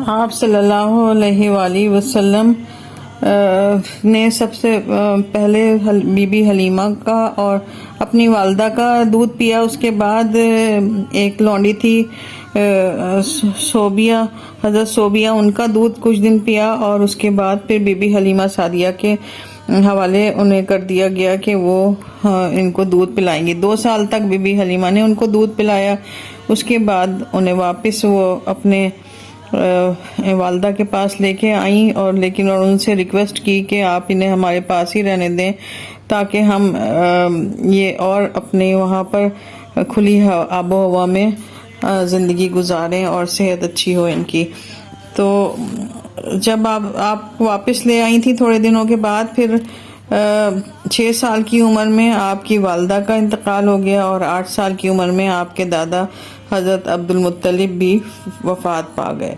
آپ صلی اللہ علیہ وآلہ وسلم نے سب سے پہلے بی بی حلیمہ کا اور اپنی والدہ کا دودھ پیا. اس کے بعد ایک لونڈی تھی صوبیہ، حضرت صوبیہ، ان کا دودھ کچھ دن پیا، اور اس کے بعد پھر بی بی حلیمہ سعدیہ کے حوالے انہیں کر دیا گیا کہ وہ ان کو دودھ پلائیں گی. 2 سال تک بی بی حلیمہ نے ان کو دودھ پلایا. اس کے بعد انہیں واپس وہ اپنے والدہ کے پاس لے کے آئیں، اور ان سے ریکویسٹ کی کہ آپ انہیں ہمارے پاس ہی رہنے دیں تاکہ ہم یہ اور اپنے وہاں پر کھلی آب و ہوا میں زندگی گزاریں اور صحت اچھی ہو ان کی. تو جب آپ واپس لے آئی تھی تھوڑے دنوں کے بعد، پھر 6 سال کی عمر میں آپ کی والدہ کا انتقال ہو گیا، اور 8 سال کی عمر میں آپ کے دادا حضرت عبد المطلب بھی وفات پا گئے.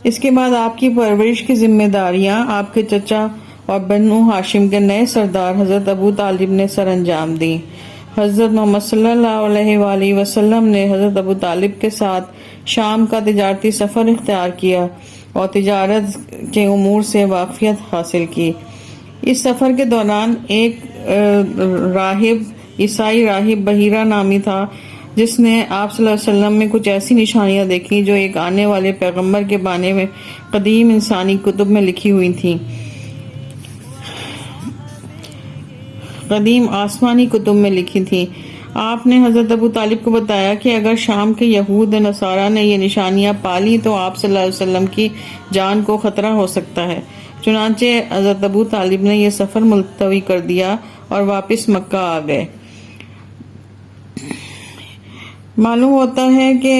اس کے بعد آپ کی پرورش کی ذمہ داریاں آپ کے چچا اور بنو ہاشم کے نئے سردار حضرت ابو طالب نے سر انجام دی. حضرت محمد صلی اللہ علیہ وآلہ وسلم نے حضرت ابو طالب کے ساتھ شام کا تجارتی سفر اختیار کیا اور تجارت کے امور سے واقفیت حاصل کی. اس سفر کے دوران ایک عیسائی راہب بحیرہ نامی تھا، جس نے آپ صلی اللہ علیہ وسلم میں کچھ ایسی نشانیاں دیکھی جو ایک آنے والے پیغمبر کے بارے میں قدیم انسانی کتب میں لکھی ہوئی تھیں، قدیم آسمانی کتب میں لکھی تھی. آپ نے حضرت ابو طالب کو بتایا کہ اگر شام کے یہود و نصارہ نے یہ نشانیاں پالی تو آپ صلی اللہ علیہ وسلم کی جان کو خطرہ ہو سکتا ہے. چنانچہ حضرت ابو طالب نے یہ سفر ملتوی کر دیا اور واپس مکہ آ گئے. معلوم ہوتا ہے کہ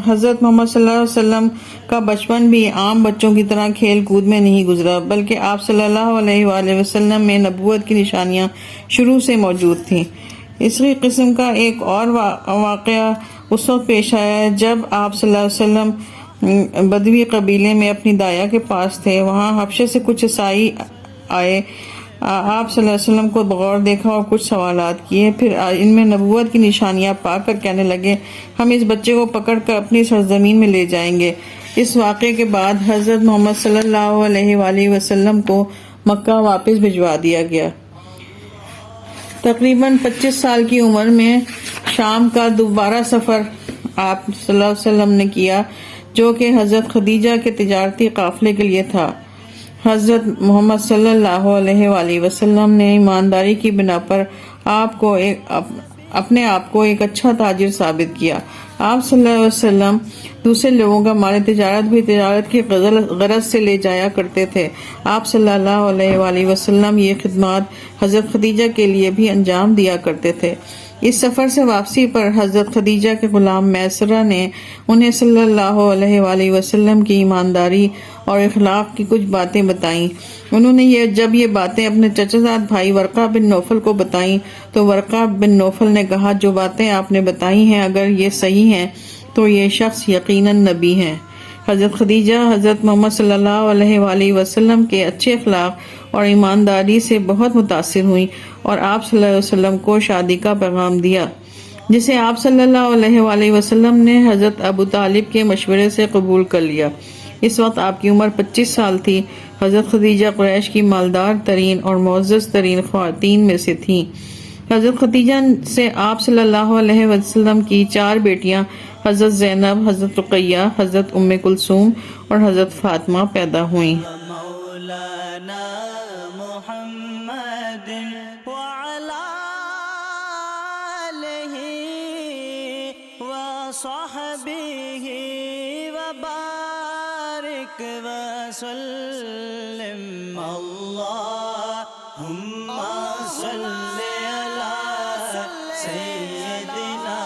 حضرت محمد صلی اللہ علیہ وسلم کا بچپن بھی عام بچوں کی طرح کھیل کود میں نہیں گزرا، بلکہ آپ صلی اللہ علیہ وآلہ وسلم میں نبوت کی نشانیاں شروع سے موجود تھیں. اسی قسم کا ایک اور واقعہ اس وقت پیش آیا جب آپ صلی اللہ علیہ وسلم بدوی قبیلے میں اپنی دایا کے پاس تھے. وہاں حبشے سے کچھ عیسائی آئے. آپ صلی اللہ علیہ وسلم کو بغور دیکھا اور کچھ سوالات کیے. پھر ان میں نبوت کی نشانیاں پا کر کہنے لگے، ہم اس بچے کو پکڑ کر اپنی سرزمین میں لے جائیں گے. اس واقعے کے بعد حضرت محمد صلی اللہ علیہ وآلہ وسلم کو مکہ واپس بھجوا دیا گیا. تقریباً 25 سال کی عمر میں شام کا دوبارہ سفر آپ صلی اللہ علیہ وسلم نے کیا، جو کہ حضرت خدیجہ کے تجارتی قافلے کے لیے تھا. حضرت محمد صلی اللہ علیہ وآلہ وسلم نے ایمانداری کی بنا پر اپنے آپ کو ایک اچھا تاجر ثابت کیا. آپ صلی اللہ علیہ وسلم دوسرے لوگوں کا مال تجارت بھی تجارت کی غرض سے لے جایا کرتے تھے. آپ صلی اللہ علیہ وآلہ وسلم یہ خدمات حضرت خدیجہ کے لیے بھی انجام دیا کرتے تھے. اس سفر سے واپسی پر حضرت خدیجہ کے غلام میسرہ نے انہیں صلی اللہ علیہ وآلہ وسلم کی ایمانداری اور اخلاق کی کچھ باتیں بتائیں. انہوں نے جب یہ باتیں اپنے چچا زاد بھائی ورقہ بن نوفل کو بتائیں تو ورقہ بن نوفل نے کہا، جو باتیں آپ نے بتائی ہیں اگر یہ صحیح ہیں تو یہ شخص یقیناً نبی ہیں. حضرت خدیجہ حضرت محمد صلی اللہ علیہ وآلہ وسلم کے اچھے اخلاق اور ایمانداری سے بہت متاثر ہوئیں اور آپ صلی اللہ علیہ وسلم کو شادی کا پیغام دیا، جسے آپ صلی اللہ علیہ وآلہ وسلم نے حضرت ابو طالب کے مشورے سے قبول کر لیا. اس وقت آپ کی عمر 25 سال تھی. حضرت خدیجہ قریش کی مالدار ترین اور معزز ترین خواتین میں سے تھیں. حضرت خدیجہ سے آپ صلی اللہ علیہ وسلم کی 4 بیٹیاں حضرت زینب، حضرت رقیہ، حضرت ام کلثوم اور حضرت فاطمہ پیدا ہوئیں. مولانا محمد وعلى آلہ وصحبہ وبارک وسلم. اللہم صلی علی سیدنا